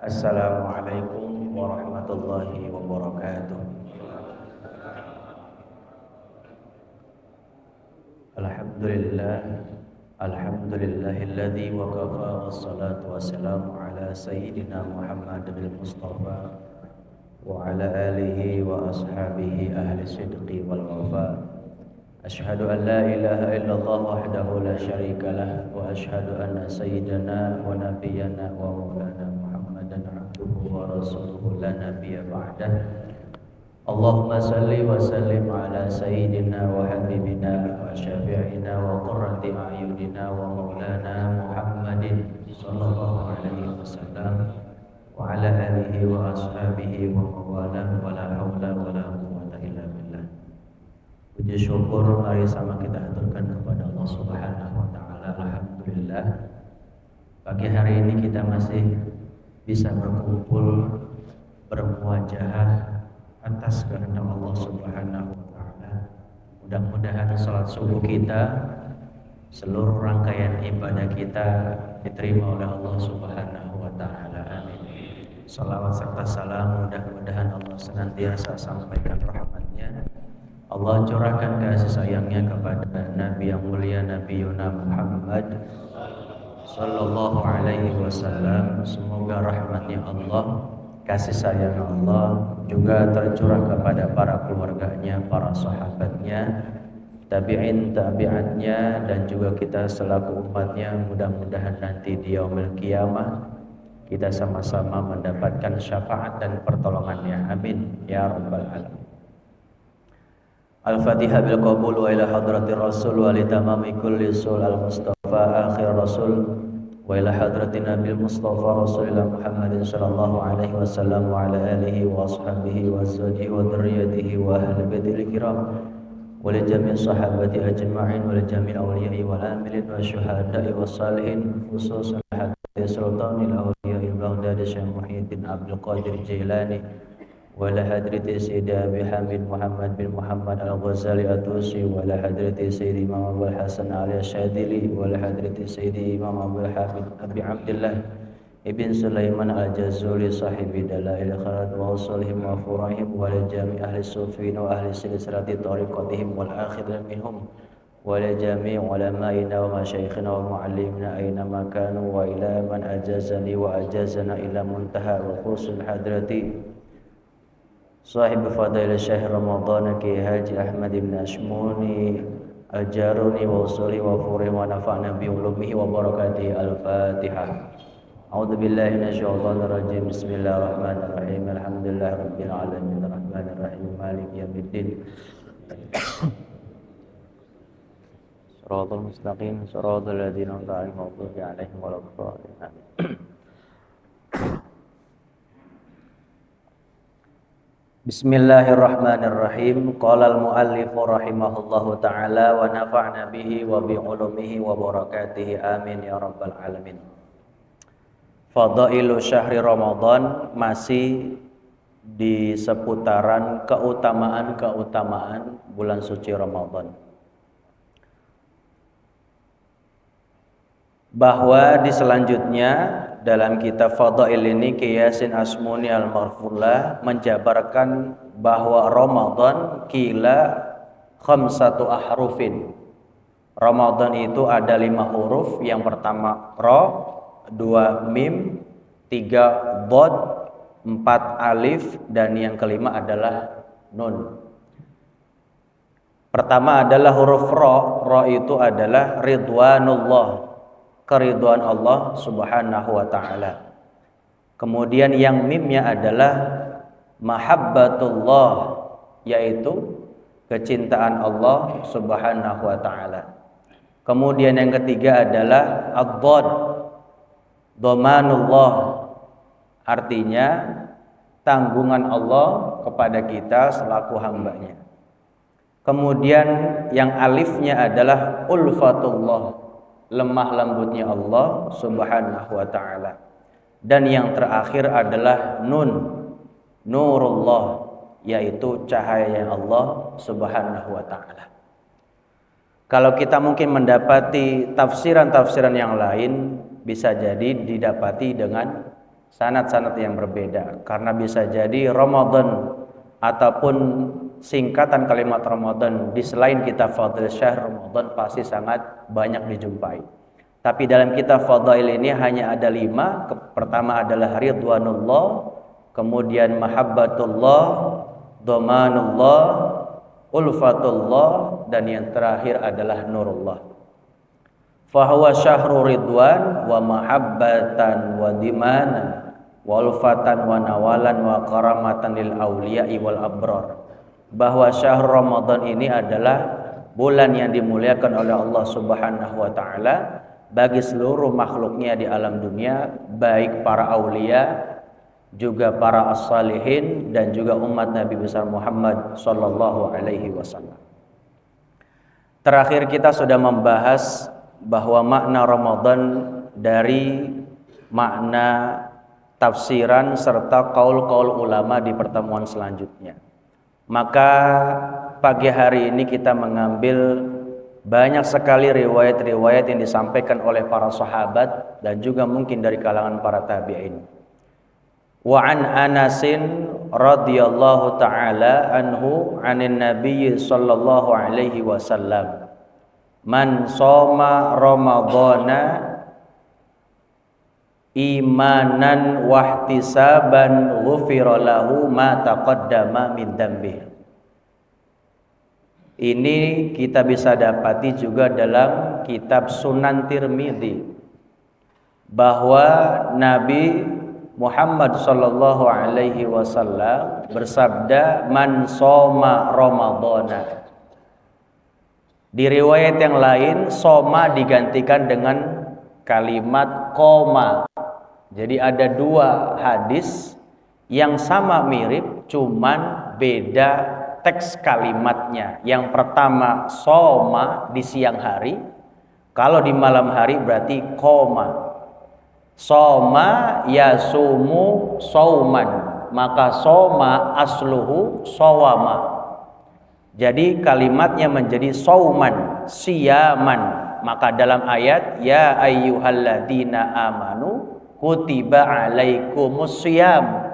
Assalamualaikum warahmatullahi wabarakatuh. Alhamdulillahilladzi wa kafa wassalatu wassalamu ala sayyidina Muhammadil Mustafa wa ala alihi wa ashabihi ahli sidqi wal wafa. Ashhadu an la ilaha illallah wahdahu la syarika lah wa ashhadu anna sayyidana wa nabiyyana wa maulana Muhammadan abduhu wa rasuluhu la nabiyya ba'dah. Allahumma salli wa sallim ala sayyidina wa habibina wa syafi'ina wa qurrati a'yunina wa maulana Muhammadin sallallahu alaihi wasallam wa ala alihi wa ashabihi wa mawalah wa la hawla wa la quwwata illa billah. Puji syukur mari sama kita aturkan kepada Allah Subhanahu wa taala. Alhamdulillah, pagi hari ini kita masih bisa berkumpul bermuajahah atas kehendak Allah Subhanahu wa taala. Mudah-mudahan salat subuh kita, seluruh rangkaian ibadah kita diterima oleh Allah Subhanahu wa taala. Amin. Salawat serta salam mudah-mudahan Allah senantiasa sampaikan rahmatnya, Allah curahkan kasih sayangnya kepada Nabi yang mulia, Nabi Yuna Muhammad sallallahu alaihi wasallam. Semoga rahmatnya Allah, kasih sayang Allah juga tercurah kepada para keluarganya, para sahabatnya, tabi'in tabi'atnya, dan juga kita selaku umatnya. Mudah-mudahan nanti di yaumil qiyamah kita sama-sama mendapatkan syafaat dan pertolongannya. Amin ya rabbal alamin. Al-Fatihah bil qabul wa ila hadratir Rasul wa li tamami kulli sul al-Mustafa akhir Rasul wa ila hadratin Nabil Mustafa Rasulullah Muhammadin sallallahu alaihi wasallam wa ala alihi wa ashabihi wa azwajihi wa dzurriyyatihi wa ahli baitil kiram wa li jami' sahabati ajma'in wa li jami' awliya'i wal amilin wa syuhada'i was salihin khususan hadis sultanil awliya'i Baghdadi Syekh Muhyiddin Abdul Qadir Jailani wala hadrati Sayyidi Abi Hamid Muhammad bin Muhammad Al-Ghazali At-Tusi wala hadrati Sayyidi Imam Abu Hasan Ali Asyadili wala hadrati Sayyidi Imam Abu Hamid Abi Abdullah Ibn Sulaiman Al-Jazuli sahibi Dalail Kharat wa usulihim wa furahim wala jami' ahli sufin wa ahli silsilati tariqatihim wal akhir minhum wala jami' ulama'ina wa masyayikhina wa mu'allimina aina makanu wa ila man ajazani wa ajazana ila muntaha wa khusul hadrati Sahib Fadail Syekh Ramadan Ki Haji Ahmad bin Ashmuni Al-Jaruni wa usuli wa furi wa nafa'na bi ulumihi wa barakatihi. Al-Fatihah. A'udzu billahi minasyaitonir rajim. Bismillahirrahmanirrahim. Alhamdulillahirabbil alamin arrahmanir rahim maliki yaumiddin. Shiratal mustaqim shiratal ladzina an'amta 'alaihim ghairil alaihim waladdallin. Bismillahirrahmanirrahim. Qala al-muallif rahimahullahu taala wa nafa'na bihi wa bi ulumihi wa barakatihi. Amin ya rabbal alamin. Fadailu syahri Ramadan, masih di seputaran keutamaan-keutamaan bulan suci Ramadan. Bahwa di selanjutnya dalam kitab Fadail ini Ki Yasin Asmuni Al-Maghfurlah menjabarkan bahwa Ramadan kila khamsatu ahrufin. Ramadan itu ada 5 huruf. Yang pertama ra, 2 mim, 3 dhad, 4 alif, dan yang kelima adalah nun. Pertama adalah huruf ra. Ra itu adalah ridwanullah, keridhaan Allah Subhanahu wa taala. Kemudian yang mimnya adalah mahabbatullah, yaitu kecintaan Allah Subhanahu wa taala. Kemudian yang ketiga adalah ad-dhad, dhamanullah, artinya tanggungan Allah kepada kita selaku hambanya. Kemudian yang alifnya adalah ulfatullah, lemah lembutnya Allah Subhanahu wa taala. Dan yang terakhir adalah nun, nurullah, yaitu cahaya Allah Subhanahu wa taala. Kalau kita mungkin mendapati tafsiran-tafsiran yang lain bisa jadi didapati dengan sanad-sanad yang berbeda. Karena bisa jadi Ramadan ataupun singkatan kalimat Ramadan di selain kitab Fadhil Syahr Ramadan pasti sangat banyak dijumpai. Tapi dalam kitab Fadail ini hanya ada 5. Pertama adalah Ridwanullah, kemudian Mahabbatullah, Dhamanullah, Ulfatullah, dan yang terakhir adalah Nurullah. Fahuwa syahru ridwan wa mahabbatan wa dimanan wa ulfatan wa nawalan wa karamatan lil awliya'i wal abrar. Bahwa syahr Ramadan ini adalah bulan yang dimuliakan oleh Allah Subhanahu wa taala bagi seluruh makhluknya di alam dunia, baik para aulia, juga para as-salihin, dan juga umat Nabi besar Muhammad sallallahu alaihi wasallam. Terakhir kita sudah membahas bahwa makna Ramadan dari makna tafsiran serta qaul-qaul ulama di pertemuan selanjutnya. Maka pagi hari ini kita mengambil banyak sekali riwayat-riwayat yang disampaikan oleh para sahabat dan juga mungkin dari kalangan para tabi'in. Wa an Anasin radhiyallahu taala anhu anin Nabi sallallahu alaihi wasallam, man shoma ramadhana imanan wahtisaban ghufira lahu ma taqaddama min dzambi. Ini kita bisa dapati juga dalam kitab Sunan Tirmidzi bahwa Nabi Muhammad sallallahu alaihi wasallam bersabda, man shoma ramadhana. Di riwayat yang lain soma digantikan dengan kalimat koma. Jadi ada 2 hadis yang sama mirip, cuman beda teks kalimatnya. Yang pertama soma di siang hari, kalau di malam hari berarti koma. Soma yasumu sauman, maka soma asluhu sawama. Jadi kalimatnya menjadi sauman, siyaman. Maka dalam ayat ya ayyuhalladzina amanu kutiba alaikumus siyam.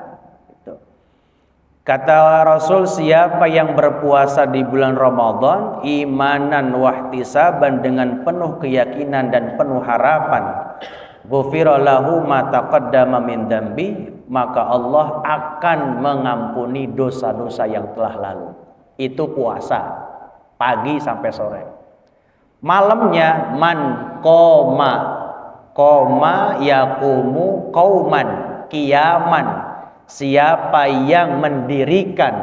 Kata Rasul, siapa yang berpuasa di bulan Ramadan imanan wahtisaban, dengan penuh keyakinan dan penuh harapan, ghufira lahu ma taqaddama min dzambi, maka Allah akan mengampuni dosa-dosa yang telah lalu. Itu puasa pagi sampai sore. Malamnya man koma yaqumu qauman, kiaman. Siapa yang mendirikan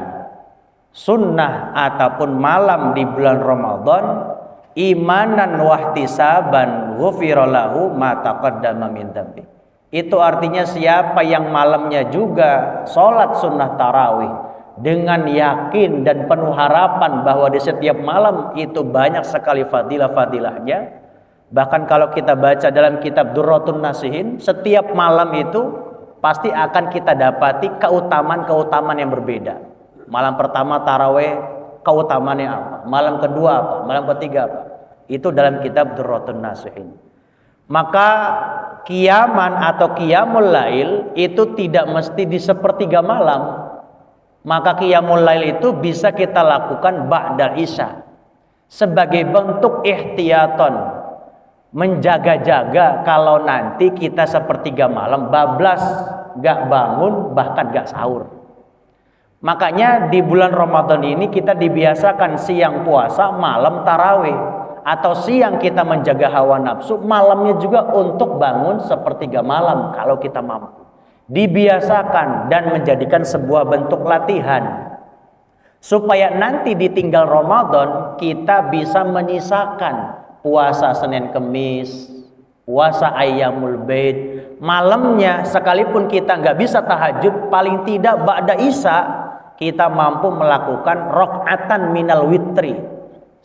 sunnah ataupun malam di bulan Ramadan imanan wahtisaban ghufira lahu ma taqaddama min dzambi. Itu artinya siapa yang malamnya juga sholat sunnah tarawih dengan yakin dan penuh harapan bahwa di setiap malam itu banyak sekali fadilah-fadilahnya. Bahkan kalau kita baca dalam kitab Durratun Nasihin, setiap malam itu pasti akan kita dapati keutamaan-keutamaan yang berbeda. Malam pertama tarawih, keutamaannya apa? Malam kedua apa? Malam ketiga apa? Itu dalam kitab Durratun Nasihin. Maka kiaman atau qiyamul lail itu tidak mesti di sepertiga malam. Maka qiyamul lail itu bisa kita lakukan ba'da isya sebagai bentuk ihtiyaton, menjaga-jaga kalau nanti kita sepertiga malam bablas, gak bangun, bahkan gak sahur. Makanya di bulan Ramadan ini kita dibiasakan siang puasa, malam tarawih, atau siang kita menjaga hawa nafsu, malamnya juga untuk bangun sepertiga malam kalau kita mampu. Dibiasakan dan menjadikan sebuah bentuk latihan supaya nanti ditinggal Ramadan kita bisa menyisakan puasa Senin Kemis, puasa Ayyamul Bait, malamnya sekalipun kita nggak bisa tahajud, paling tidak ba'da isya kita mampu melakukan rakaatan minal witri,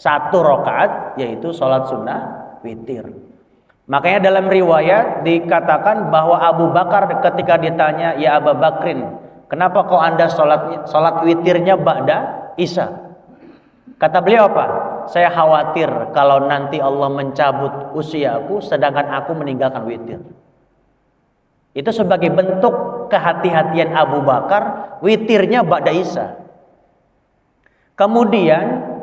1 rakaat yaitu sholat sunnah witir. Makanya dalam riwayat dikatakan bahwa Abu Bakar ketika ditanya, ya Abu Bakrin, kenapa kok anda sholat witirnya ba'da isya? Kata beliau apa? Saya khawatir kalau nanti Allah mencabut usiaku sedangkan aku meninggalkan witir. Itu sebagai bentuk kehati-hatian Abu Bakar, witirnya ba'da Isya. Kemudian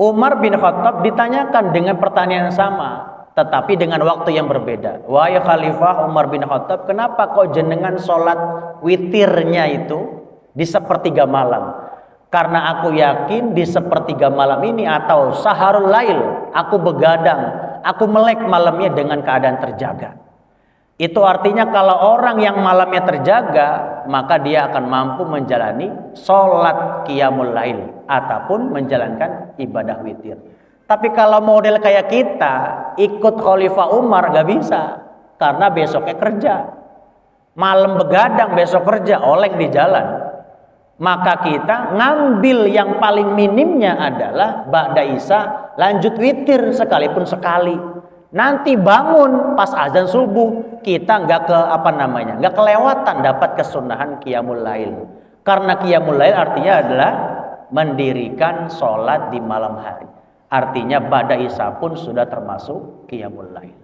Umar bin Khattab ditanyakan dengan pertanyaan yang sama, tetapi dengan waktu yang berbeda. Wahai Khalifah Umar bin Khattab, kenapa kok jenengan sholat witirnya itu di sepertiga malam? Karena aku yakin di sepertiga malam ini atau saharul lail, aku begadang, aku melek malamnya dengan keadaan terjaga. Itu artinya kalau orang yang malamnya terjaga, maka dia akan mampu menjalani sholat qiyamul lail ataupun menjalankan ibadah witir. Tapi kalau model kayak kita ikut Khalifah Umar gak bisa, karena besoknya kerja. Malam begadang, besok kerja, oleng di jalan. Maka kita ngambil yang paling minimnya adalah ba'da Isya lanjut witir sekalipun sekali. Nanti bangun pas azan subuh kita nggak kelewatan dapat kesunahan qiyamul lail. Karena qiyamul lail artinya adalah mendirikan sholat di malam hari. Artinya ba'da Isya pun sudah termasuk qiyamul lail.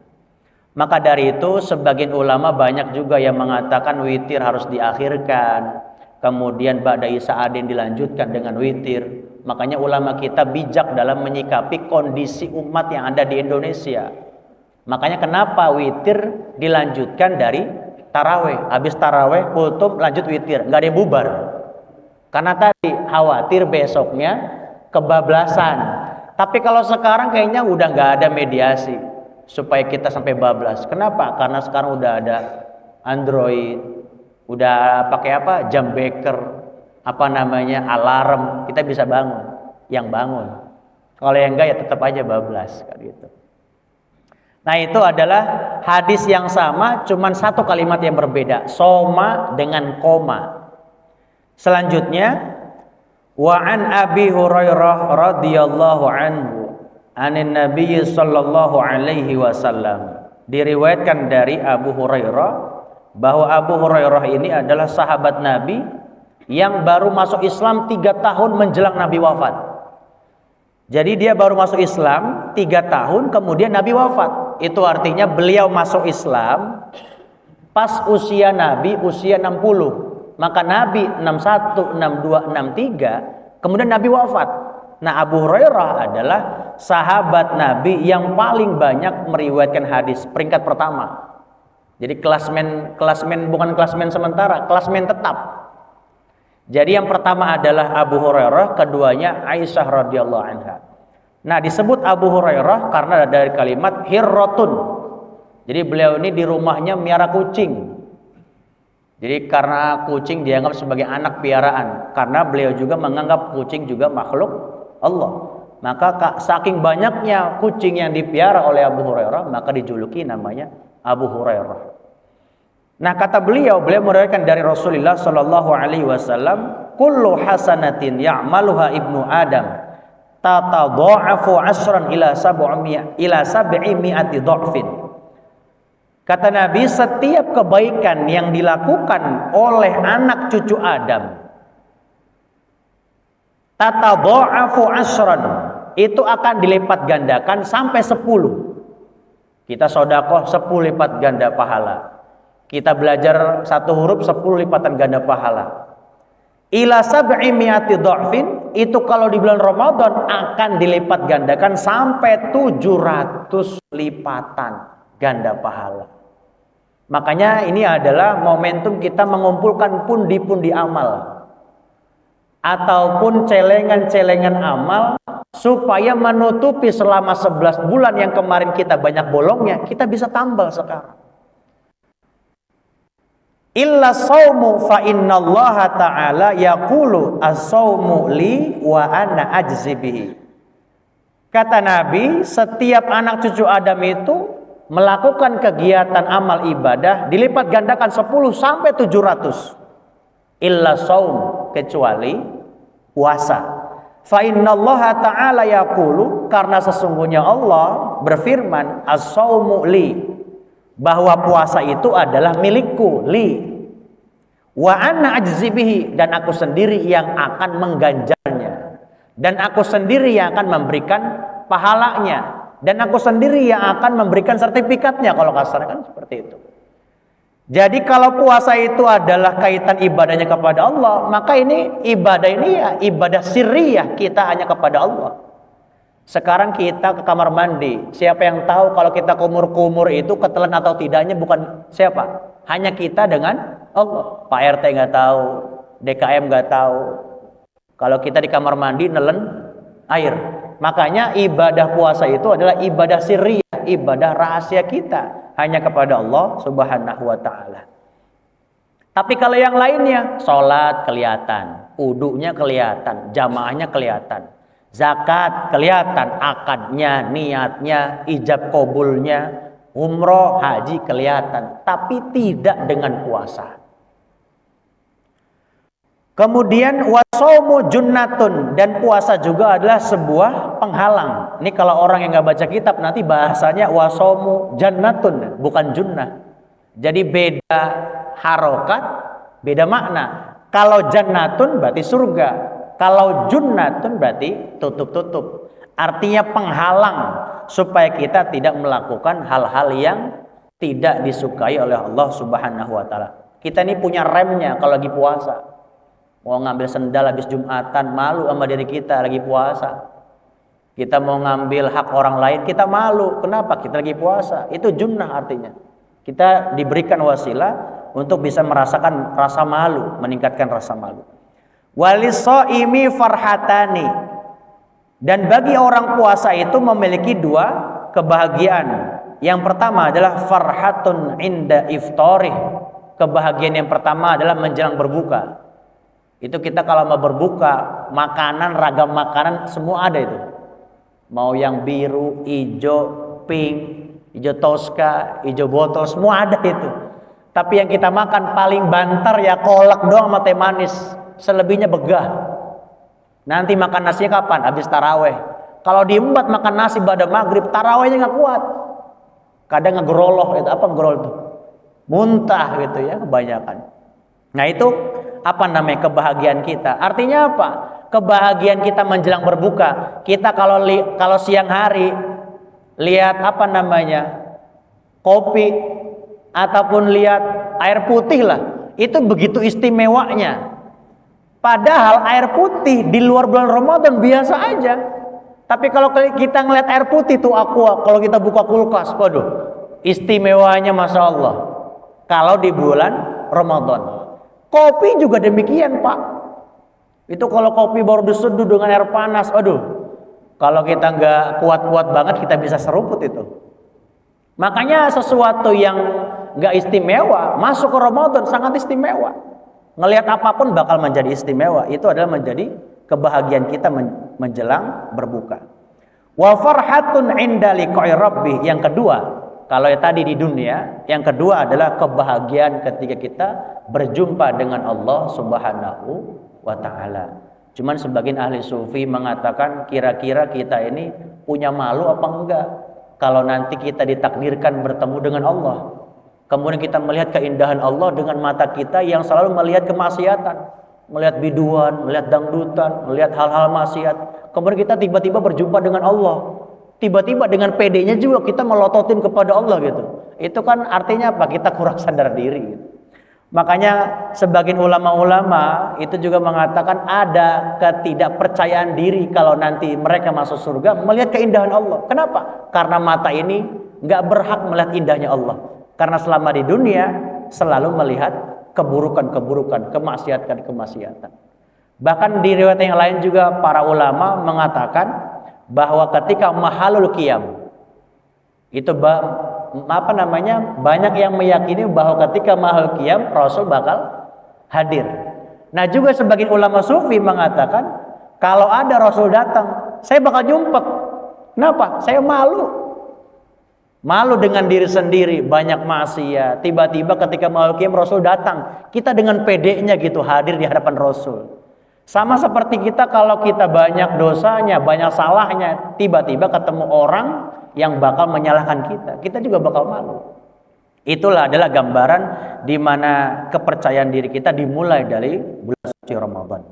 Maka dari itu sebagian ulama banyak juga yang mengatakan witir harus diakhirkan. Kemudian ba'da Isya ada yang dilanjutkan dengan witir. Makanya ulama kita bijak dalam menyikapi kondisi umat yang ada di Indonesia. Makanya kenapa witir dilanjutkan dari taraweh. Habis taraweh kultum lanjut witir, nggak ada yang bubar. Karena tadi khawatir besoknya kebablasan. Tapi kalau sekarang kayaknya udah nggak ada mediasi supaya kita sampai bablas. Kenapa? Karena sekarang udah ada Android, udah pakai apa? Jam beker, alarm, kita bisa bangun. Yang bangun. Kalau yang enggak ya tetap aja bablas kayak gitu. Nah, itu adalah hadis yang sama, cuman satu kalimat yang berbeda, soma dengan koma. Selanjutnya, wa an Abi Hurairah radhiyallahu anhu anin Nabi sallallahu alaihi wasallam. Diriwayatkan dari Abu Hurairah bahwa Abu Hurairah ini adalah sahabat Nabi yang baru masuk Islam 3 tahun menjelang Nabi wafat. Jadi dia baru masuk Islam 3 tahun kemudian Nabi wafat. Itu artinya beliau masuk Islam pas usia Nabi usia 60. Maka Nabi 61, 62, 63, kemudian Nabi wafat. Nah, Abu Hurairah adalah sahabat Nabi yang paling banyak meriwayatkan hadis, peringkat pertama. Jadi klasmen bukan klasmen sementara, klasmen tetap. Jadi yang pertama adalah Abu Hurairah, keduanya Aisyah radhiyallahu anha. Nah, disebut Abu Hurairah karena dari kalimat hirrotun. Jadi beliau ini di rumahnya miara kucing. Jadi karena kucing dianggap sebagai anak piaraan, karena beliau juga menganggap kucing juga makhluk Allah. Maka saking banyaknya kucing yang dipiara oleh Abu Hurairah, maka dijuluki namanya Abu Hurairah. Nah, kata beliau meriwayatkan dari Rasulullah sallallahu alaihi wasallam, kullu hasanatin ya'maluha ibnu Adam tatadha'afu 'ashran ila 700 dha'fin. Kata Nabi, setiap kebaikan yang dilakukan oleh anak cucu Adam tatadha'afu 'ashran, itu akan dilipat gandakan sampai 10. Kita sedekah 10 lipat ganda pahala. Kita belajar 1 huruf 10 lipatan ganda pahala. Ila 700 dha'fin, itu kalau di bulan Ramadan akan dilipat gandakan sampai 700 lipatan ganda pahala. Makanya ini adalah momentum kita mengumpulkan pundi-pundi amal ataupun celengan-celengan amal supaya menutupi selama 11 bulan yang kemarin kita banyak bolongnya, kita bisa tambal sekarang. Illa saumu fa innallaha ta'ala yaqulu as-saumu li wa ana ajzi bihi. Kata Nabi, setiap anak cucu Adam itu melakukan kegiatan amal ibadah dilipat gandakan 10 sampai 700. Illa saum, kecuali puasa. Fa innallaha ta'ala yaqulu, karena sesungguhnya Allah berfirman as-saumu li, bahwa puasa itu adalah milikku, li wa ana ajzi bihi, dan aku sendiri yang akan mengganjarnya. dan aku sendiri yang akan memberikan pahalanya, dan aku sendiri yang akan memberikan sertifikatnya, kalau kasar kan seperti itu. Jadi kalau puasa itu adalah kaitan ibadahnya kepada Allah, maka ini ya ibadah sirriyah kita hanya kepada Allah. Sekarang kita ke kamar mandi, siapa yang tahu kalau kita kumur-kumur itu ketelan atau tidaknya bukan siapa? Hanya kita dengan Allah. Pak RT nggak tahu, DKM nggak tahu. Kalau kita di kamar mandi nelen air. Makanya ibadah puasa itu adalah ibadah sirriyah, ibadah rahasia kita hanya kepada Allah Subhanahu wa taala. Tapi kalau yang lainnya, salat kelihatan, wudunya kelihatan, jamaahnya kelihatan, zakat kelihatan, akadnya, niatnya, ijab kabulnya, umroh, haji kelihatan, tapi tidak dengan puasa. Kemudian wasaumu junnatun, dan puasa juga adalah sebuah penghalang. Ini kalau orang yang nggak baca kitab nanti bahasanya wasaumu jannatun, bukan junnah. Jadi beda harokat, beda makna. Kalau jannatun berarti surga, kalau junnatun berarti tutup-tutup. Artinya penghalang supaya kita tidak melakukan hal-hal yang tidak disukai oleh Allah Subhanahu wa taala. Kita ini punya remnya kalau lagi puasa. Mau ngambil sendal habis Jumatan, malu sama diri kita lagi puasa. Kita mau ngambil hak orang lain, kita malu. Kenapa? Kita lagi puasa. Itu junnah artinya. Kita diberikan wasilah untuk bisa merasakan rasa malu, meningkatkan rasa malu. Walis-shaimi farhatani. Dan bagi orang puasa itu memiliki dua kebahagiaan. Yang pertama adalah farhatun inda iftarih. Kebahagiaan yang pertama adalah menjelang berbuka. Itu kita kalau mau berbuka, makanan, ragam makanan semua ada itu. Mau yang biru, hijau, pink, hijau toska, hijau botol, semua ada itu. Tapi yang kita makan paling banter ya kolak doang sama teh manis. Selebihnya begah. Nanti makan nasinya kapan? Habis taraweh. Kalau diembat makan nasi pada maghrib, tarawehnya nggak kuat. Kadang ngegeroloh, itu apa ngegerol itu? Muntah gitu ya kebanyakan. Nah itu apa namanya kebahagiaan kita? Artinya apa? Kebahagiaan kita menjelang berbuka. Kita kalau siang hari lihat apa namanya kopi ataupun lihat air putih lah, itu begitu istimewanya. Padahal air putih di luar bulan Ramadan biasa aja. Tapi kalau kita ngeliat air putih tuh aqua, kalau kita buka kulkas, waduh, istimewanya masya Allah. Kalau di bulan Ramadan. Kopi juga demikian Pak. Itu kalau kopi baru diseduh dengan air panas, aduh. Kalau kita nggak kuat-kuat banget kita bisa seruput itu. Makanya sesuatu yang nggak istimewa masuk ke Ramadan sangat istimewa. Ngelihat apapun bakal menjadi istimewa. Itu adalah menjadi kebahagiaan kita menjelang berbuka. Wa farhatun inda liqa'i rabbih. Yang kedua, kalau yang tadi di dunia, yang kedua adalah kebahagiaan ketika kita berjumpa dengan Allah Subhanahu wa taala. Cuman sebagian ahli sufi mengatakan kira-kira kita ini punya malu apa enggak kalau nanti kita ditakdirkan bertemu dengan Allah. Kemudian kita melihat keindahan Allah dengan mata kita yang selalu melihat kemaksiatan, melihat biduan, melihat dangdutan, melihat hal-hal maksiat. Kemudian kita tiba-tiba berjumpa dengan Allah. Tiba-tiba dengan PD-nya juga kita melototin kepada Allah gitu. Itu kan artinya apa? Kita kurang sadar diri gitu. Makanya sebagian ulama-ulama itu juga mengatakan ada ketidakpercayaan diri kalau nanti mereka masuk surga melihat keindahan Allah. Kenapa? Karena mata ini nggak berhak melihat indahnya Allah. Karena selama di dunia selalu melihat keburukan-keburukan, kemaksiatan-kemaksiatan. Bahkan di riwayat yang lain juga para ulama mengatakan bahwa ketika mahalul qiyam itu banyak yang meyakini bahwa ketika mahalul qiyam Rasul bakal hadir. Nah juga sebagian ulama sufi mengatakan kalau ada Rasul datang saya bakal nyumpet. Kenapa? Saya malu dengan diri sendiri, banyak maksiat. Tiba-tiba ketika mahalul qiyam Rasul datang, kita dengan pedenya gitu hadir di hadapan Rasul. Sama seperti kita kalau kita banyak dosanya, banyak salahnya, tiba-tiba ketemu orang yang bakal menyalahkan kita juga bakal malu. Itulah adalah gambaran di mana kepercayaan diri kita dimulai dari bulan suci Ramadan.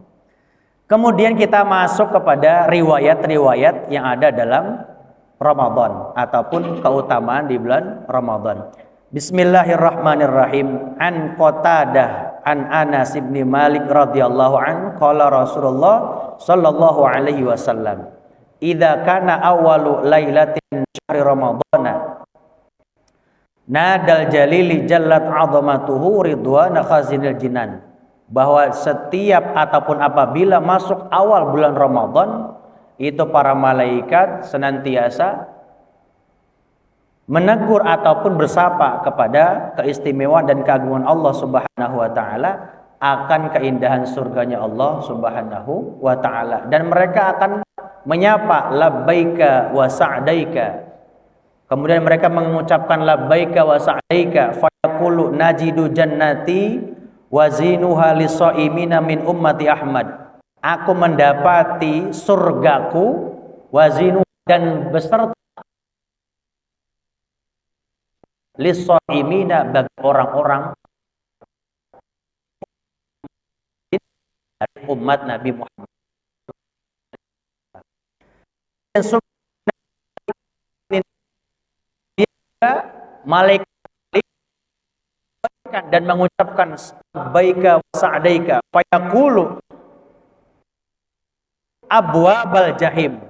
Kemudian kita masuk kepada riwayat-riwayat yang ada dalam Ramadan ataupun keutamaan di bulan Ramadan. Bismillahirrahmanirrahim. An Qatadah an Anas bin Malik radhiyallahu an qala Rasulullah sallallahu alaihi wasallam, "Idza kana awwalu lailatin syahri Ramadana nadal jalili jallat 'azamatuhu ridwana khazinil jinan." Bahwa setiap ataupun apabila masuk awal bulan Ramadan, itu para malaikat senantiasa menegur ataupun bersapa kepada keistimewaan dan keagungan Allah Subhanahu wa taala, akan keindahan surganya Allah Subhanahu wa taala, dan mereka akan menyapa labbaika wa sa'daika. Kemudian mereka mengucapkan labbaika wa sa'daika, fayaqulu najidu jannati wazinuha lis-shaimina min ummati Ahmad. Aku mendapati surgaku wazinu dan beserta lis-shaimina bagi orang-orang dari umat Nabi Muhammad. Malaikat dan mengucapkan labbaika wa sa'daika, fayaqulu abwabal jahim.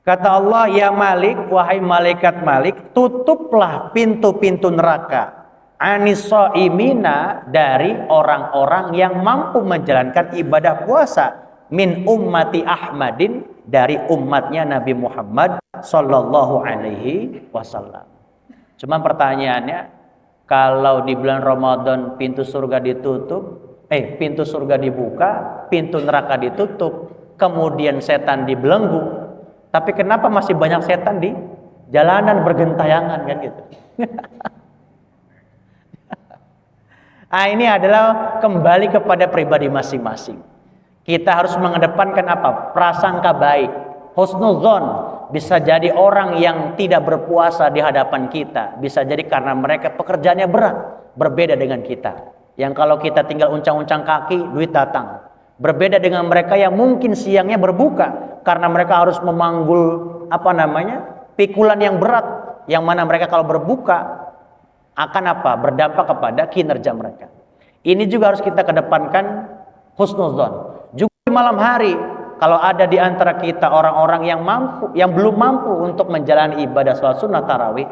Kata Allah, ya Malik, wahai malaikat Malik, tutuplah pintu-pintu neraka anis-shaimina, dari orang-orang yang mampu menjalankan ibadah puasa, min ummati Ahmadin, dari umatnya Nabi Muhammad sallallahu alaihi wasallam. Cuma pertanyaannya, kalau di bulan Ramadan pintu surga pintu surga dibuka, pintu neraka ditutup, kemudian setan dibelenggu, tapi kenapa masih banyak setan di jalanan bergentayangan, kan gitu? Nah, ini adalah kembali kepada pribadi masing-masing. Kita harus mengedepankan apa? Prasangka baik, husnuzon. Bisa jadi orang yang tidak berpuasa di hadapan kita, bisa jadi karena mereka pekerjaannya berat, berbeda dengan kita. Yang kalau kita tinggal uncang-uncang kaki, duit datang. Berbeda dengan mereka yang mungkin siangnya berbuka, karena mereka harus memanggul pikulan yang berat, yang mana mereka kalau berbuka akan berdampak kepada kinerja mereka. Ini juga harus kita kedepankan husnuzon. Juga di malam hari, kalau ada di antara kita orang-orang yang belum mampu untuk menjalani ibadah salat sunnah tarawih,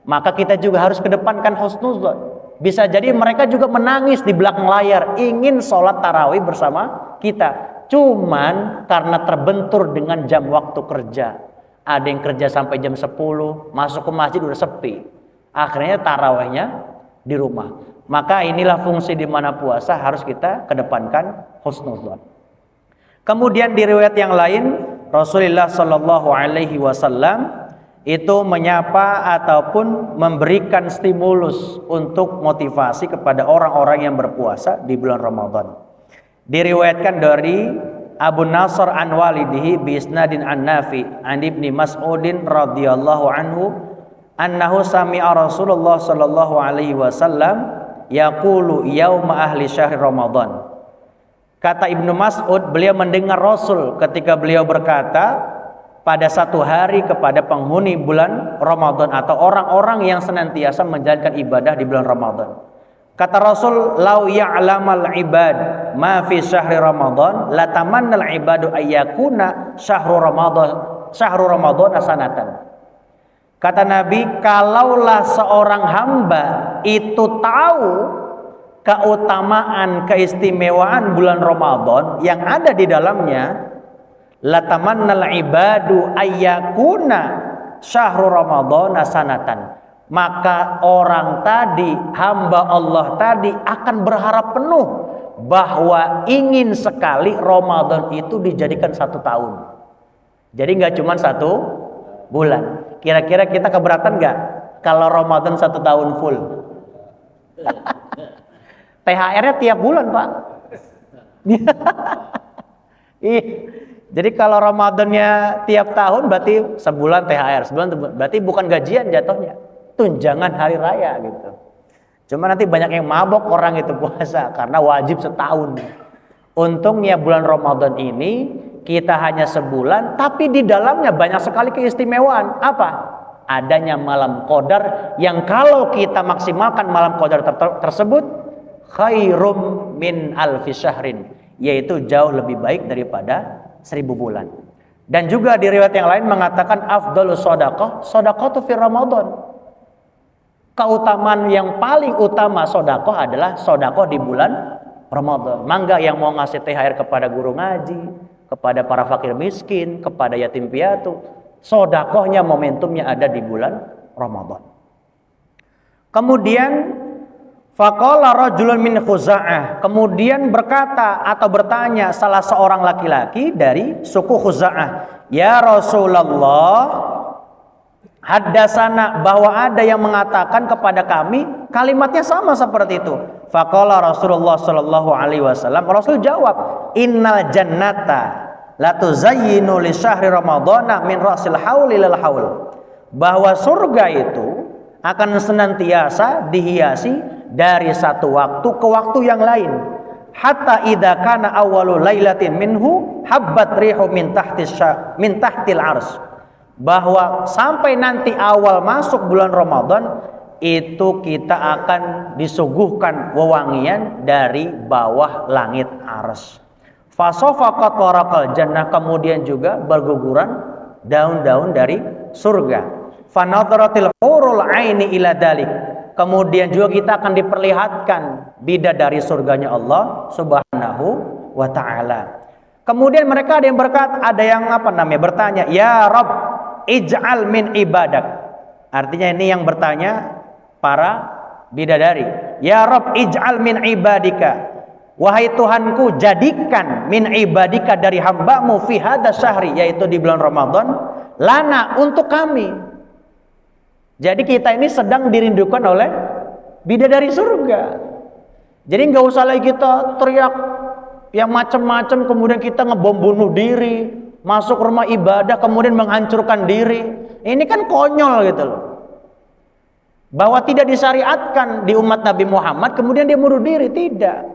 maka kita juga harus kedepankan husnuzon. Bisa jadi mereka juga menangis di belakang layar, ingin sholat tarawih bersama kita. Cuman karena terbentur dengan jam waktu kerja. Ada yang kerja sampai jam 10, masuk ke masjid udah sepi. Akhirnya tarawihnya di rumah. Maka inilah fungsi di mana puasa harus kita kedepankan husnuzon. Kemudian di riwayat yang lain, Rasulullah Shallallahu Alaihi Wasallam itu menyapa ataupun memberikan stimulus untuk motivasi kepada orang-orang yang berpuasa di bulan Ramadan. Diriwayatkan dari Abu Nasr an walidihi bi isnadin an Nafi an Ibni Mas'udin radhiyallahu anhu annahu sami'a Rasulullah sallallahu alaihi wasallam yaqulu yauma ahli syahri Ramadan. Kata Ibnu Mas'ud, beliau mendengar Rasul ketika beliau berkata pada satu hari kepada penghuni bulan Ramadan atau orang-orang yang senantiasa menjalankan ibadah di bulan Ramadan. Kata Rasul, lau ya'lamal ibad ma fi syahri Ramadan la tamannal ibadu ayyakuna syahru Ramadan sanatan. Kata Nabi, kalaulah seorang hamba itu tahu keutamaan, keistimewaan bulan Ramadan yang ada di dalamnya, latamannal ibadu ayyakuna syahru Ramadan sanatan, maka orang tadi, hamba Allah tadi akan berharap penuh bahwa ingin sekali Ramadan itu dijadikan 1 tahun. Jadi nggak cuma 1 bulan. Kira-kira kita keberatan nggak kalau Ramadan 1 tahun full? THR-nya tiap bulan, Pak. Jadi kalau Ramadannya tiap tahun berarti sebulan THR, sebulan berarti bukan gajian jatuhnya, tunjangan hari raya gitu. Cuma nanti banyak yang mabok orang itu puasa karena wajib setahun. Untungnya bulan Ramadan ini kita hanya sebulan, tapi di dalamnya banyak sekali keistimewaan. Apa? Adanya malam qadar yang kalau kita maksimalkan malam qadar tersebut khairum min alfi syahrin, yaitu jauh lebih baik daripada 1000 bulan. Dan juga di riwayat yang lain mengatakan afdhalus shadaqah shadaqatu fi Ramadan. Keutamaan yang paling utama sedekah adalah sedekah di bulan Ramadan. Mangga yang mau ngasih THR kepada guru ngaji, kepada para fakir miskin, kepada yatim piatu, sedekahnya momentumnya ada di bulan Ramadan. Kemudian faqala rajulun min Khuza'ah, kemudian berkata atau bertanya salah seorang laki-laki dari suku Khuza'ah, "Ya Rasulullah, haddasana," bahwa ada yang mengatakan kepada kami kalimatnya sama seperti itu. Faqala Rasulullah sallallahu alaihi wasallam, Rasul jawab, "Innal jannata la tuzayyinu li syahri ramadhana min rasil hauli lil haul." Bahwa surga itu akan senantiasa dihiasi dari satu waktu ke waktu yang lain. Hatta idza kana awwalu lailatin minhu habbat rihu min tahtil ars. Bahwa sampai nanti awal masuk bulan Ramadan itu kita akan disuguhkan wewangian dari bawah langit arsy. Fasafaqat waraqal jannah, kemudian juga berguguran daun-daun dari surga. Fanadharatil hurul aini ila dalik, kemudian juga kita akan diperlihatkan bidadari surganya Allah Subhanahu wa taala. Kemudian mereka ada yang bertanya, "Ya Rabb, ij'al min ibadak." Artinya ini yang bertanya para bidadari. "Ya Rabb, ij'al min ibadika." Wahai Tuhanku, jadikan min ibadika dari hambamu fi hadza syahri, yaitu di bulan Ramadan, lana untuk kami. Jadi kita ini sedang dirindukan oleh bidadari surga. Jadi nggak usah lagi kita teriak yang macam-macam, kemudian kita ngebom bunuh diri, masuk rumah ibadah kemudian menghancurkan diri. Ini kan konyol gitu loh. Bahwa tidak disyariatkan di umat Nabi Muhammad kemudian dia bunuh diri, tidak.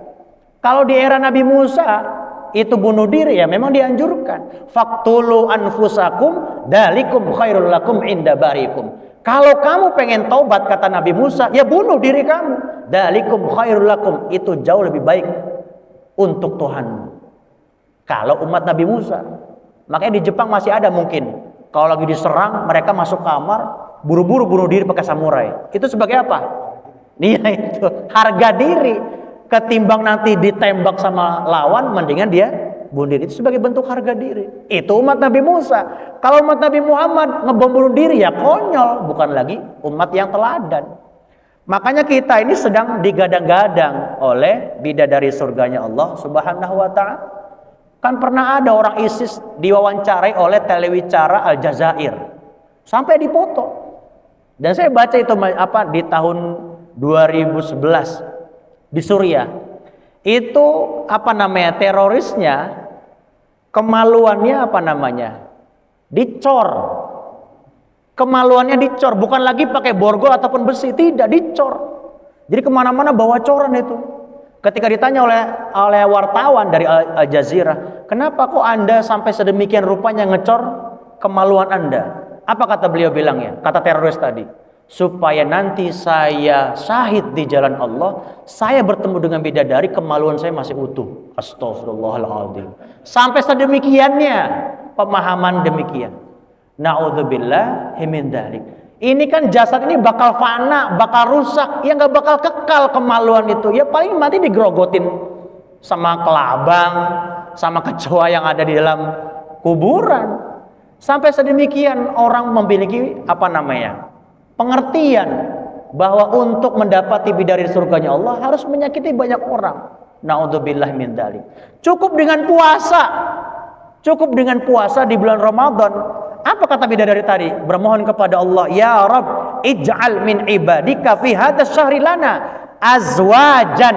Kalau di era Nabi Musa itu bunuh diri ya memang dianjurkan. Faqtulu anfusakum dalikum khairul lakum inda barikum. Kalau kamu pengen taubat kata Nabi Musa, ya bunuh diri kamu. Dalikum khairul lakum, itu jauh lebih baik untuk Tuhanmu. Kalau umat Nabi Musa. Makanya di Jepang masih ada mungkin kalau lagi diserang mereka masuk kamar buru-buru bunuh diri pakai samurai. Itu sebagai apa? Dia itu harga diri. Ketimbang nanti ditembak sama lawan, mendingan dia bunuh diri. Itu sebagai bentuk harga diri. Itu umat Nabi Musa. Kalau umat Nabi Muhammad ngebom bunuh diri ya konyol, bukan lagi umat yang teladan. Makanya kita ini sedang digadang-gadang oleh bidadari surganya Allah Subhanahu wa taala. Kan pernah ada orang ISIS diwawancarai oleh telewicara Aljazair. Sampai dipoto. Dan saya baca itu di tahun 2011 di Suriah. Itu terorisnya kemaluannya dicor. Kemaluannya dicor, bukan lagi pakai borgol ataupun besi, tidak, dicor. Jadi kemana-mana bawa coran itu. Ketika ditanya oleh wartawan dari Al Jazeera, "Kenapa kok Anda sampai sedemikian rupanya ngecor kemaluan Anda?" Apa kata beliau bilangnya? Kata teroris tadi, "Supaya nanti saya syahid di jalan Allah, saya bertemu dengan bidadari, kemaluan saya masih utuh." Astagfirullahaladzim. Sampai sedemikiannya pemahaman demikian. Na'udzubillah min dzalik. Ini kan jasad ini bakal fana, bakal rusak, ya nggak bakal kekal kemaluan itu. Ya paling mati digerogotin sama kelabang, sama kecoa yang ada di dalam kuburan. Sampai sedemikian orang memiliki pengertian bahwa untuk mendapati bidadari surganya Allah harus menyakiti banyak orang. Na'udzubillah min dzalik. Cukup dengan puasa di bulan Ramadan. Apa kata bidadari tadi? Bermohon kepada Allah, "Ya Rabb, ij'al min ibadika fi hadzal syahri lana azwajan,"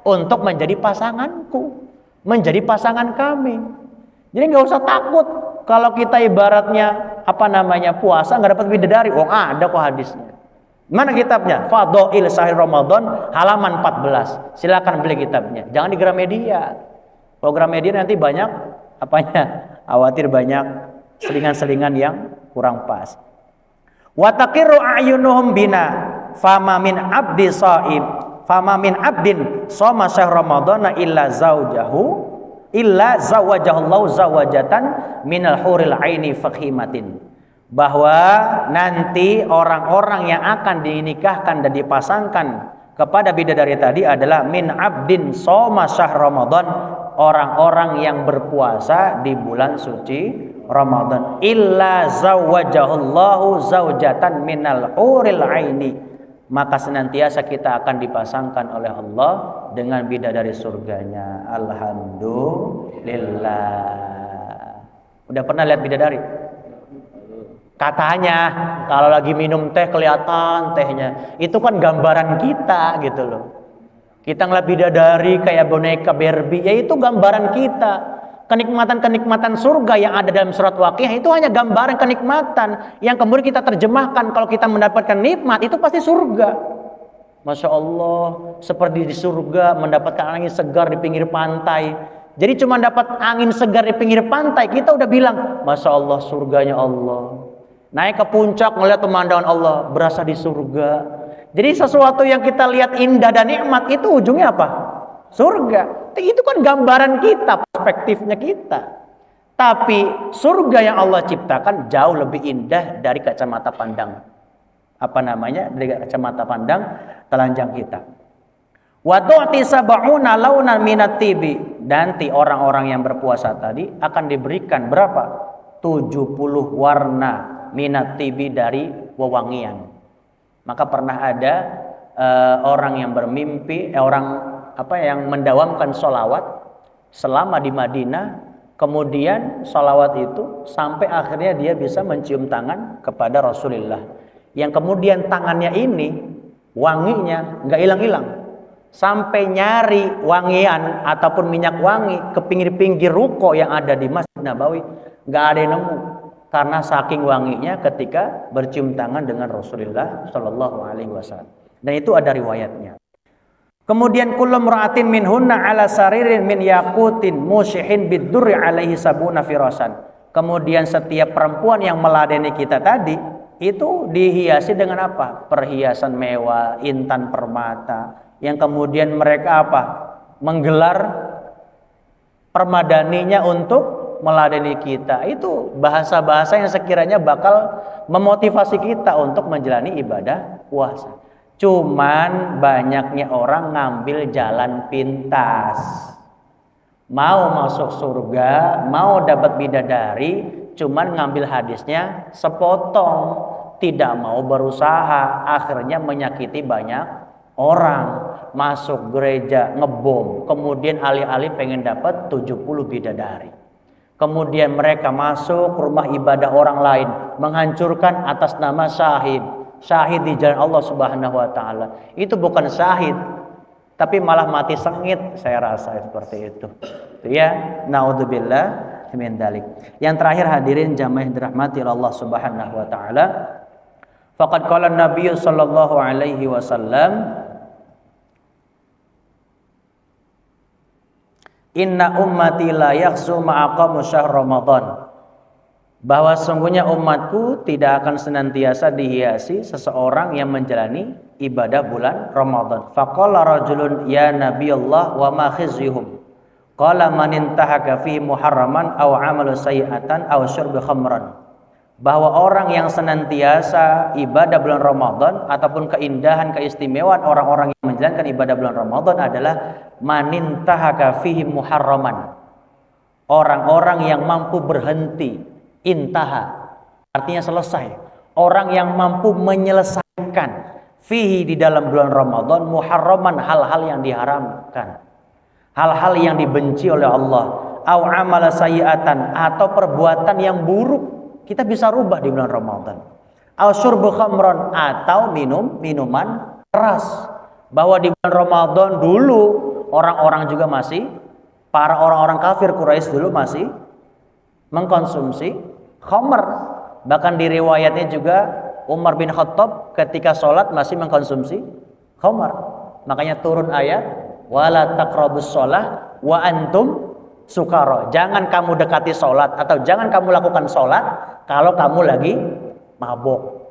untuk menjadi pasanganku, menjadi pasangan kami. Jadi nggak usah takut kalau kita ibaratnya puasa nggak dapat bidadari. Oh, ada kok hadisnya. Mana kitabnya? Fadhail Sahih Ramadan halaman 14. Silakan beli kitabnya. Jangan di Gramedia. Program media nanti banyak apanya? Khawatir banyak selingan-selingan yang kurang pas. Wa taqiru a'yunuhum bina fama min abdi shaim fama min abdin shoma syahr ramadhana illa zawajahallahu zawajatan minal huril aini fakhimatin. Bahwa nanti orang-orang yang akan dinikahkan dan dipasangkan kepada bidadari tadi adalah min abdin shoma syahr ramadhan, orang-orang yang berpuasa di bulan suci Ramadan, illa zawajahullahu zaujatan minal huril aini, maka senantiasa kita akan dipasangkan oleh Allah dengan bidadari surganya. Alhamdulillah. Udah pernah lihat bidadari? Katanya kalau lagi minum teh kelihatan tehnya, itu kan gambaran kita gitu loh. Kita ngeliat bidadari kayak boneka Barbie, ya itu gambaran kita. Kenikmatan-kenikmatan surga yang ada dalam surat Waqiah itu hanya gambaran kenikmatan yang kemudian kita terjemahkan. Kalau kita mendapatkan nikmat itu pasti surga. Masya Allah, seperti di surga mendapatkan angin segar di pinggir pantai. Jadi cuma dapat angin segar di pinggir pantai, kita udah bilang Masya Allah, surganya Allah. Naik ke puncak melihat pemandangan Allah, berasa di surga. Jadi sesuatu yang kita lihat indah dan nikmat itu ujungnya apa? Surga. Itu kan gambaran kita, perspektifnya kita. Tapi surga yang Allah ciptakan jauh lebih indah dari kacamata pandang. Dari kacamata pandang telanjang kita. Wa tu'ti sab'una launan minat tibi. Nanti orang-orang yang berpuasa tadi akan diberikan berapa? 70 warna minat tibi dari wewangian. Maka pernah ada orang yang bermimpi, yang mendawamkan sholawat selama di Madinah, kemudian sholawat itu sampai akhirnya dia bisa mencium tangan kepada Rasulullah, yang kemudian tangannya ini wanginya nggak hilang-hilang, sampai nyari wangian ataupun minyak wangi ke pinggir-pinggir ruko yang ada di Masjid Nabawi, nggak ada yang nemu, karena saking wanginya ketika bercium tangan dengan Rasulullah Shallallahu Alaihi Wasallam. Dan itu ada riwayatnya. Kemudian kullu mra'atin minhunna ala saririn min yaqutin musyihin bidurri alaihi sabuna firasan. Kemudian setiap perempuan yang meladeni kita tadi itu dihiasi dengan apa? Perhiasan mewah, intan permata, yang kemudian mereka apa? Menggelar permadaninya untuk meladeni kita. Itu bahasa-bahasa yang sekiranya bakal memotivasi kita untuk menjalani ibadah puasa. Cuman banyaknya orang ngambil jalan pintas, mau masuk surga, mau dapat bidadari, cuman ngambil hadisnya sepotong, tidak mau berusaha, akhirnya menyakiti banyak orang. Masuk gereja ngebom, kemudian alih-alih pengen dapat 70 bidadari, kemudian mereka masuk rumah ibadah orang lain, menghancurkan atas nama syahid di jalan Allah Subhanahu wa taala. Itu bukan syahid, tapi malah mati sengit, saya rasa seperti itu. Ya, naudzubillah min dzalik. Yang terakhir hadirin jamaah yang dirahmati Allah Subhanahu wa taala, faqad qala Nabi sallallahu alaihi wasallam, inna ummati la yakhsu ma'aqamu syahr Ramadan. Bahwa sungguhnya umatku tidak akan senantiasa dihiasi seseorang yang menjalani ibadah bulan Ramadan. Faqala rajulun ya Nabiyullah wa ma khizyuhum. Qala man intahaka fi muharraman aw amalu sayyi'atan aw syurbi khamran. Bahwa orang yang senantiasa ibadah bulan Ramadan ataupun keindahan keistimewaan orang-orang yang menjalankan ibadah bulan Ramadan adalah man intahaka fihi muharraman. Orang-orang yang mampu berhenti. Intaha artinya selesai. Orang yang mampu menyelesaikan fihi di dalam bulan Ramadan muharraman, hal-hal yang diharamkan, hal-hal yang dibenci oleh Allah, au amala sayyi'atan, atau perbuatan yang buruk kita bisa rubah di bulan Ramadan, au syurbu khamran, atau minuman keras. Bahwa di bulan Ramadan dulu orang-orang juga masih, para orang-orang kafir Quraisy dulu masih mengkonsumsi khamr. Bahkan di riwayatnya juga Umar bin Khattab ketika sholat masih mengkonsumsi khamr. Makanya turun ayat wala taqrabus sholah wa antum sukara. Jangan kamu dekati sholat atau jangan kamu lakukan sholat kalau kamu lagi mabuk.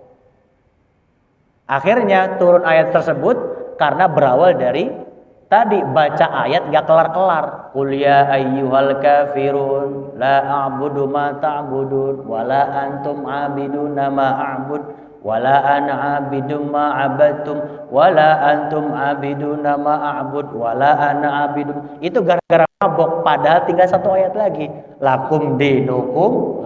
Akhirnya turun ayat tersebut karena berawal dari tadi baca ayat gak kelar-kelar. Qul ya ayyuhal kafirun la a'budu ma ta'budun wala antum 'abiduna ma a'bud wala ana 'abidum ma 'abadtum wala antum 'abiduna ma a'bud wala ana 'abidum. Itu gara-gara mabok, padahal tinggal satu ayat lagi. Lakum dinukum.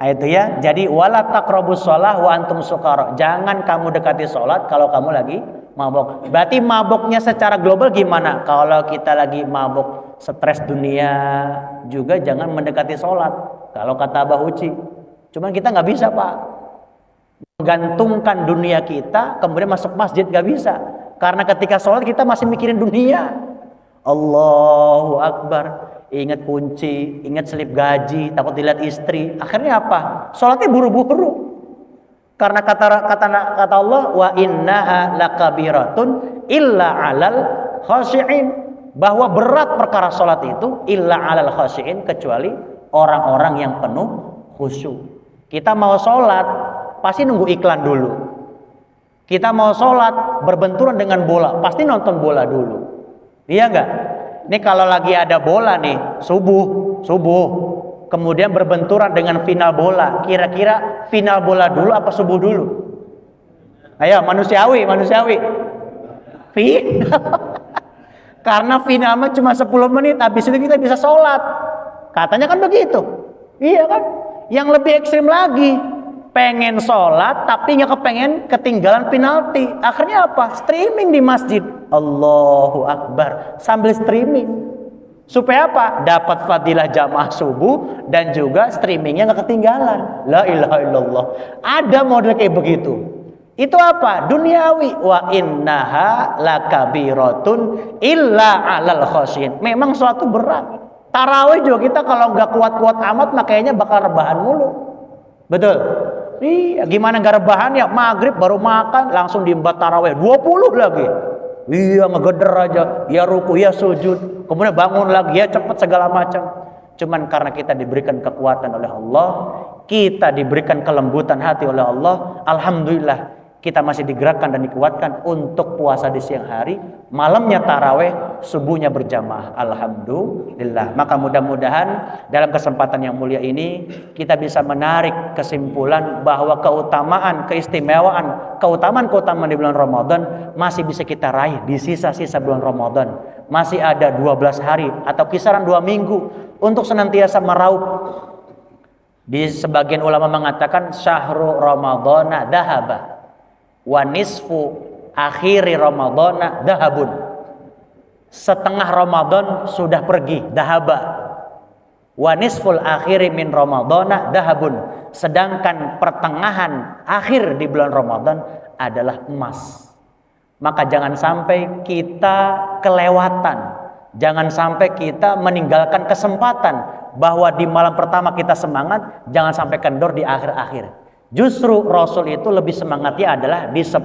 Nah, itu ya. Jadi wala taqrabus shalah wa antum sukara. Jangan kamu dekati salat kalau kamu lagi mabok. Berarti maboknya secara global gimana? Kalau kita lagi mabok stres dunia juga jangan mendekati salat. Kalau kata Abah Uci. Cuman kita nggak bisa, Pak. Menggantungkan dunia kita kemudian masuk masjid nggak bisa. Karena ketika salat kita masih mikirin dunia. Allahu Akbar. Ingat kunci, ingat selip gaji, takut dilihat istri. Akhirnya apa? Sholatnya buru-buru. Karena kata Allah, wa innaha lakabiratun illa 'alal khashi'in. Bahwa berat perkara sholat itu illa 'alal khashi'in, kecuali orang-orang yang penuh khusyuk. Kita mau sholat pasti nunggu iklan dulu. Kita mau sholat berbenturan dengan bola, pasti nonton bola dulu. Iya enggak? Ini kalau lagi ada bola nih, subuh, kemudian berbenturan dengan final bola. Kira-kira final bola dulu apa subuh dulu? Ayo, manusiawi. Final. Karena final mah cuma 10 menit, habis itu kita bisa sholat. Katanya kan begitu. Iya kan? Yang lebih ekstrim lagi, pengen sholat tapi nggak kepengen ketinggalan penalti. Akhirnya apa? Streaming di masjid. Allahu Akbar, sambil streaming. Supaya apa? Dapat fadilah jamaah subuh dan juga streamingnya nggak ketinggalan. La ilaha illallah. Ada model kayak begitu. Itu apa? Duniawi. Wa innaha lakabiratun illa 'alal khasyin. Memang suatu berat. Tarawih juga kita kalau nggak kuat-kuat amat makanya bakal rebahan mulu. Betul? Iya, gimana nggak rebahan ya? Maghrib baru makan langsung diembat tarawih 20 lagi. Iya, ngegeder aja, ya ruku, ya sujud, kemudian bangun lagi, ya cepat segala macam. Cuman karena kita diberikan kekuatan oleh Allah, kita diberikan kelembutan hati oleh Allah, alhamdulillah kita masih digerakkan dan dikuatkan untuk puasa di siang hari, malamnya taraweh, subuhnya berjamaah. Alhamdulillah. Maka mudah-mudahan dalam kesempatan yang mulia ini kita bisa menarik kesimpulan bahwa keutamaan di bulan Ramadan masih bisa kita raih di sisa-sisa bulan Ramadan. Masih ada 12 hari atau kisaran 2 minggu untuk senantiasa meraup. Di sebagian ulama mengatakan syahrul ramadhana dhahaba wa nisfu akhiri ramadhana dahabun. Setengah Ramadan sudah pergi, dahaba. Wa nisful akhiri min ramadhana dahabun. Sedangkan pertengahan akhir di bulan Ramadan adalah emas. Maka jangan sampai kita kelewatan, jangan sampai kita meninggalkan kesempatan bahwa di malam pertama kita semangat, jangan sampai kendor di akhir-akhir. Justru Rasul itu lebih semangatnya adalah di 10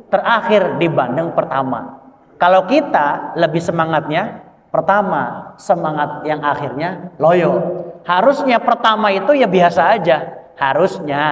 terakhir dibanding pertama. Kalau kita lebih semangatnya pertama, semangat yang akhirnya loyo. Harusnya pertama itu ya biasa aja, harusnya.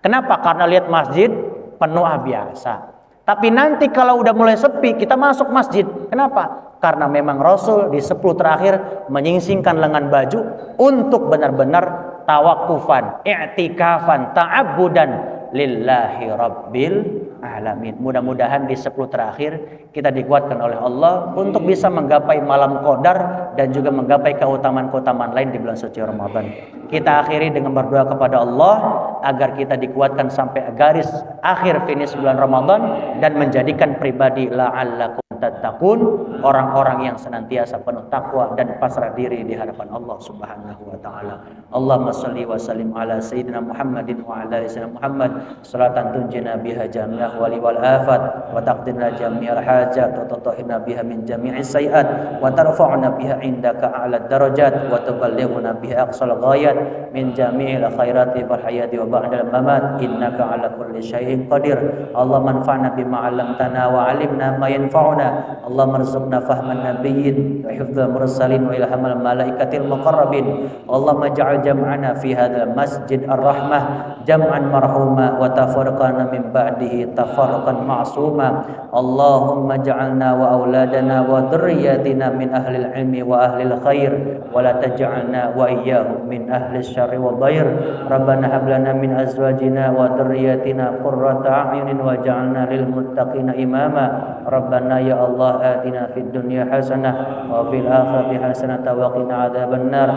Kenapa? Karena lihat masjid penuh biasa. Tapi nanti kalau udah mulai sepi, kita masuk masjid. Kenapa? Karena memang Rasul di 10 terakhir menyingsingkan lengan baju untuk benar-benar tawakufan, i'tikafan, ta'abbudan lillahi rabbil alamin. Mudah-mudahan di 10 terakhir kita dikuatkan oleh Allah untuk bisa menggapai malam qadar dan juga menggapai keutamaan-keutamaan lain di bulan suci Ramadan. Kita akhiri dengan berdoa kepada Allah agar kita dikuatkan sampai garis akhir finish bulan Ramadan dan menjadikan pribadi la'allakum tattaqun, orang-orang yang senantiasa penuh takwa dan pasrah diri di hadapan Allah Subhanahu wa taala. Allahumma shalli wa sallim ala sayyidina Muhammadin wa ala ali sayyidina Muhammad salatan tunjina biha jami'ah wali wal afat wa taqdina jami'al hajat wa tutahhina biha min jami'is sayiat wa tarfa'una biha indaka a'la darajat wa tuballighuna biha aqsal ghayat min jami'il khairati wal hayati wa ba'dal mamat innaka ala kulli syai'in qadir. Allahumma anfa'na bima 'allamtana wa 'allimna ma yanfa'una اللهم ارزقنا فهم النبيين وحفظ المرسلين وإلهام الملائكة المقربين اللهم اجعل جمعنا في هذا المسجد الرحمة جمعا مرحوما وتفرقنا من بعده تفرقا معصوما اللهم اجعلنا وأولادنا وذرياتنا من أهل العلم وأهل الخير ولا تجعلنا وإياهم من أهل الشر والضير ربنا هب لنا من أزواجنا وذرياتنا قرة أعين واجعلنا للمتقين إماما ربنا يا الله آتنا في الدنيا حسنة وفي الآخرة حسنة وقنا عذاب النار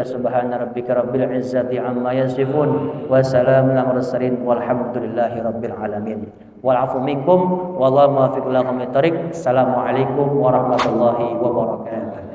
سبحان ربك رب العزة عما يصفون وسلام على المرسلين والحمد لله رب العالمين والعفو منكم والله موافق لكم الطريق السلام عليكم warahmatullahi wabarakatuh.